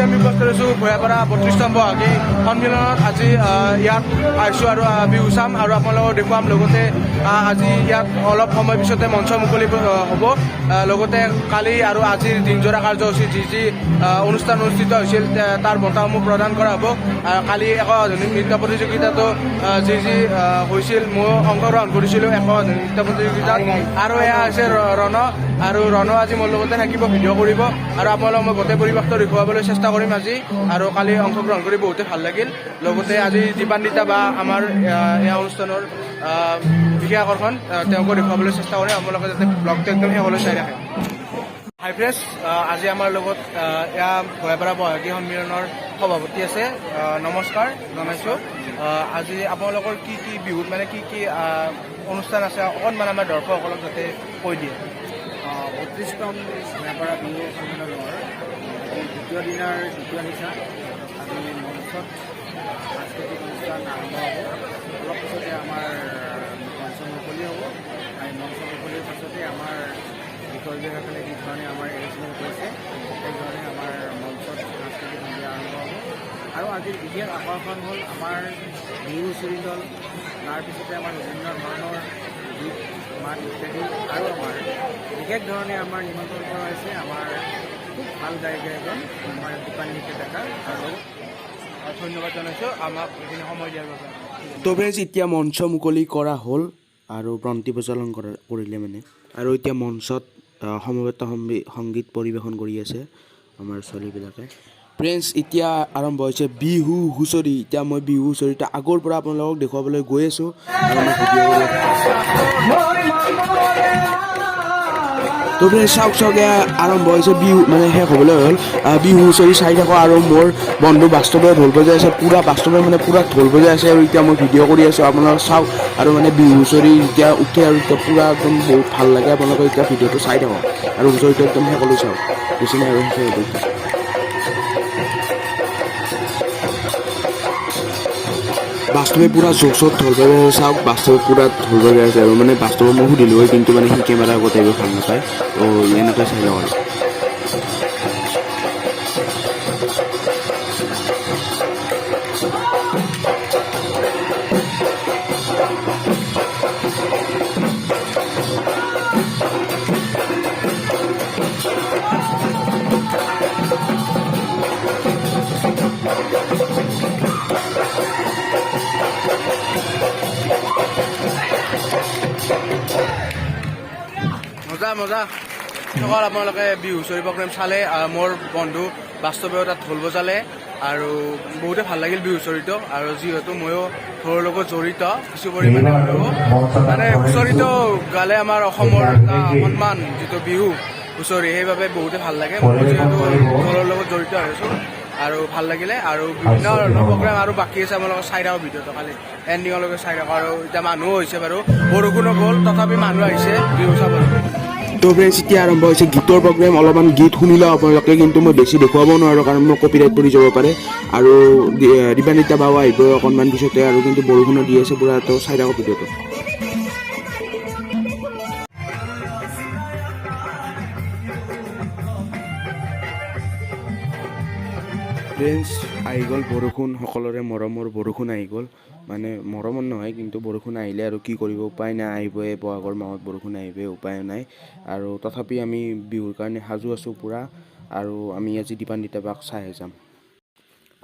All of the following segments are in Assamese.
আমি উপস্থিত হৈছোঁ ভৈয়াপাৰা 32তম বহাগী সন্মিলনত। আজি ইয়াত আহিছোঁ আৰু বিহু চাম আৰু আপোনালোকক দেখুৱাম। লগতে আজি ইয়াত অলপ সময় পিছতে মঞ্চ মুকলি হ'ব। লগতে কালি আৰু আজিৰ দিনজোৰা কাৰ্যসূচী যি অনুষ্ঠান অনুষ্ঠিত হৈছিল তাৰ বঁটাসমূহ প্ৰদান কৰা হ'ব। কালি আধুনিক নৃত্য প্ৰতিযোগিতাতো যি হৈছিল মই অংশগ্ৰহণ কৰিছিলোঁ আধুনিক নৃত্য প্ৰতিযোগিতাত। আৰু এয়া হৈছে ৰণ, আৰু ৰণ আজি মোৰ লগতে থাকিব, ভিডিঅ' কৰিব আৰু আপোনালোকক মই গোটেই পৰিৱেশটো দেখুৱাবলৈ চেষ্টা কৰিম আজি। আৰু কালি অংশগ্ৰহণ কৰি বহুতে ভাল লাগিল। লগতে আজি দীপান্বিতা বা আমাৰ এই অনুষ্ঠানৰ বিশেষ আকৰ্ষণ তেওঁকো দেখুৱাবলৈ চেষ্টা কৰিম। আপোনালোকে যাতে ব্লগটো একদম শেষলৈ চাই ৰাখে। হাই ফ্ৰেছ, আজি আমাৰ লগত এয়া ভৈয়াপাৰা বহাগী সন্মিলনৰ সভাপতি আছে। নমস্কাৰ জনাইছোঁ। আজি আপোনালোকৰ কি কি বিহুত মানে কি কি অনুষ্ঠান আছে অকণমান আমাৰ দৰ্শকসকলক যাতে কৈ দিয়ে। 32তম ভৈয়াপাৰা বিহু সন্মিলনৰ দ্বিতীয় দিনাৰ দ্বিতীয় নিশা আজি মঞ্চত সাংস্কৃতিক অনুষ্ঠান আৰম্ভ হ'ব। অলপ পিছতে আমাৰ মঞ্চ মুকলি হ'ব। আৰু মঞ্চ মুকলিৰ পাছতে আমাৰ বিষয়বিলাকসকলে যিধৰণে আমাৰ এৰেঞ্জমেণ্ট কৰিছে সেইধৰণে আমাৰ মঞ্চত সাংস্কৃতিক সন্ধিয়া আৰম্ভ হ'ব। আৰু আজিৰ বিশেষ আকৰ্ষণ হ'ল আমাৰ বিহু হুঁচৰি দল, তাৰপিছতে আমাৰ বিভিন্ন ধৰণৰ গীত মাত ইত্যাদি, আৰু আমাৰ বিশেষ ধৰণে আমাৰ নিমন্ত্ৰণ কৰা হৈছে আমাৰ খুব ভাল গায়ক এজন আমাৰ দীপান্বিতা ডেকা। আৰু ধন্যবাদ জনাইছোঁ আমাক এইখিনি সময় দিয়াৰ বাবে। তবে এতিয়া মঞ্চ মুকলি কৰা হ'ল আৰু বন্তি প্ৰজ্বলন কৰিলে মানে, আৰু এতিয়া মঞ্চত সমবেত সংগীত পৰিৱেশন কৰি আছে আমাৰ ছোৱালীবিলাকে। ফ্ৰেণ্ডছ, এতিয়া আৰম্ভ হৈছে বিহু হুঁচৰি। এতিয়া মই বিহু হুঁচৰিটো আগৰ পৰা আপোনালোকক দেখুৱাবলৈ গৈ আছোঁ। তো ফ্ৰেণ্ডছ চাওক আৰম্ভ হৈছে বিহু, মানে শেষ হ'বলৈ হ'ল। বিহু হুঁচৰি চাই থাকোঁ আৰু মোৰ বন্ধু বাস্তৱে ঢোল বজাই আছে, পূৰা বাস্তৱে মানে পূৰা ঢোল বজাই আছে। আৰু এতিয়া মই ভিডিঅ' কৰি আছোঁ, আপোনালোকে চাওক। আৰু মানে বিহু হুঁচৰি যেতিয়া উঠে আৰু এতিয়া পূৰা একদম বহুত ভাল লাগে। আপোনালোকে এতিয়া ভিডিঅ'টো চাই থাকক আৰু হুঁচৰিটো একদম শেষলৈ চাওক। বেছি নাই আৰু শেষ হ'ব এতিয়া। বাস্তৱে পূৰা জোচত ঢোল বজাই আছে, চাওক বাস্তৱে পূৰা ঢোল বজাই আছে। আৰু মানে বাস্তৱে মই সুধিলোঁ হয়, কিন্তু মানে সি কেমেৰা আগত এইবোৰ ভাল নাপায়। তো এনেকৈ চাই লওঁ আৰু। মজা সকল আপোনালোকে বিহু হুঁচৰি প্ৰগ্ৰেম চালে। মোৰ বন্ধু বাস্তৱেও তাত ঢোল বজালে আৰু বহুতে ভাল লাগিল বিহু হুঁচৰিটো। আৰু যিহেতু ময়ো ঢোলৰ লগত জড়িত কিছু পৰিমাণে, মানে হুঁচৰিটো গালে আমাৰ অসমৰ সন্মান যিটো বিহু হুঁচৰি, সেইবাবে বহুতে ভাল লাগে। মই যিহেতু ঢোলৰ লগত জড়িত হৈছোঁ আৰু ভাল লাগিলে। আৰু বিভিন্ন ধৰণৰ প্ৰগ্ৰেম আৰু বাকী আছে, আপোনালোকে চাই থাকক ভিডিঅ'টো খালি এণ্ডিঙলৈকে চাই থাকক। আৰু এতিয়া মানুহো হৈছে বাৰু, বৰষুণো গ'ল তথাপি মানুহ আহিছে বিহু চাবলৈ। তো ফ্ৰেণ্ডছ, এতিয়া আৰম্ভ হৈছে গীতৰ প্ৰগ্ৰেম। অলপমান গীত শুনিলেও আপোনালোকে, কিন্তু মই বেছি দেখুৱাব নোৱাৰোঁ কাৰণ মই কপিৰাইট পৰি যাব পাৰে। আৰু দীপান্বিতা বাও আহিব অকণমান পিছতে, আৰু কিন্তু বৰষুণো দি আছে পূৰা। তো চাই থাকক ভিডিঅ'টো। ফ্ৰেণ্ডছ, আহি গ'ল বৰষুণ, সকলোৰে মৰমৰ বৰষুণ আহি গ'ল। মানে মৰমৰ নহয়, কিন্তু বৰষুণ আহিলে আৰু কি কৰিব, উপায় নাই। আহিবই, বহাগৰ মাহত বৰষুণ আহিবই, উপায় নাই। আৰু তথাপি আমি বিহুৰ কাৰণে সাজু আছোঁ পূৰা। আৰু আমি আজি দীপান্বিতা বাক চাই যাম।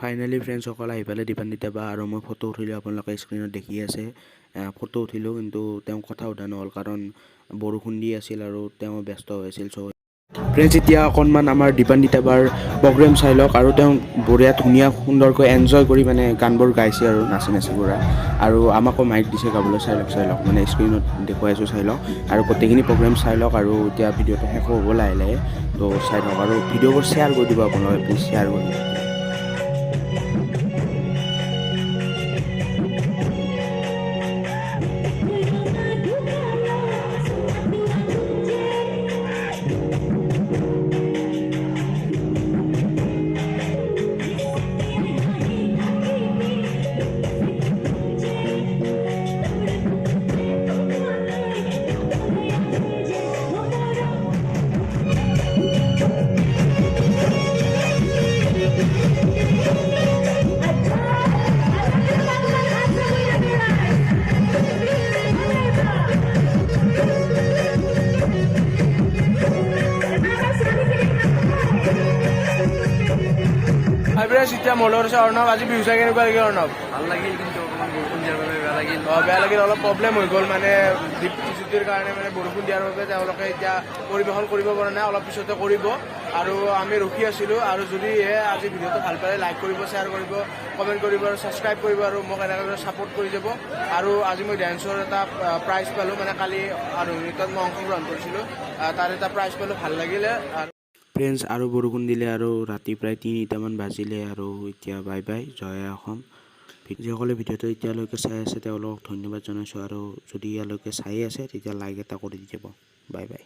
ফাইনেলি ফ্ৰেণ্ডছসকল আহি পালে দীপান্বিতা বা, আৰু মই ফটো উঠিলোঁ, আপোনালোকে স্ক্ৰীণত দেখি আছে। ফটো উঠিলোঁ, কিন্তু তেওঁক কথা সোধা নহ'ল কাৰণ বৰষুণ দি আছিল আৰু তেওঁ ব্যস্ত হৈ আছিল। ফ্ৰেণ্ডছ, এতিয়া অকণমান আমাৰ দীপান্বিতা বাৰ প্ৰগ্ৰেম চাই লওক। আৰু তেওঁ বঢ়িয়া ধুনীয়া সুন্দৰকৈ এনজয় কৰি মানে গানবোৰ গাইছে আৰু নাচি পূৰা। আৰু আমাকো মাইক দিছে গাবলৈ। চাই লওক মানে স্ক্ৰীণত দেখুৱাই আছোঁ, চাই লওক। আৰু গোটেইখিনি প্ৰগ্ৰেম চাই লওক। আৰু এতিয়া ভিডিঅ'টো শেষ হ'ব লাহে লাহে, তো চাই লওক। আৰু ভিডিঅ'বোৰ শ্বেয়াৰ কৰি দিব আপোনালোকে, প্লিজ শ্বেয়াৰ কৰি দিব। ফ্ৰেণ্ডছ এতিয়া মোৰ লগত আছে অৰ্ণৱ। আজি বিহু চাই কেনেকুৱা লাগিল অৰ্ণৱ? ভাল লাগিল, কিন্তু অকণমান বৰষুণ দিয়াৰ বাবে বেয়া লাগিল। বেয়া লাগিল, অলপ প্ৰব্লেম হৈ গ'ল মানে দীপ্তিজ্যোতিৰ কাৰণে মানে বৰষুণ দিয়াৰ বাবে তেওঁলোকে এতিয়া পৰিৱেশন কৰিব পৰা নাই, অলপ পিছতে কৰিব। আৰু আমি ৰখি আছিলোঁ। আৰু যদিহে আজি ভিডিঅ'টো ভাল পালে লাইক কৰিব, শ্বেয়াৰ কৰিব, কমেণ্ট কৰিব আৰু ছাবস্ক্ৰাইব কৰিব আৰু মোক এনেকৈ ছাপোৰ্ট কৰি যাব। আৰু আজি মই ডেন্সৰ এটা প্ৰাইজ পালোঁ, মানে কালি আধুনিক নৃত্যত মই অংশগ্ৰহণ কৰিছিলোঁ, তাৰ এটা প্ৰাইজ পালোঁ, ভাল লাগিলে। ফ্ৰেণ্ডছ আৰু বৰষুণ দিলে আৰু ৰাতি প্ৰায় 3টামান বাজিলে আৰু এতিয়া বাই বাই, জয় অসম। যিসকলে ভিডিঅ'টো এতিয়ালৈকে চাই আছে তেওঁলোকক ধন্যবাদ জনাইছোঁ, আৰু যদি ইয়ালৈকে চাই আছে তেতিয়া লাইক এটা কৰি দি যাব। Bye bye.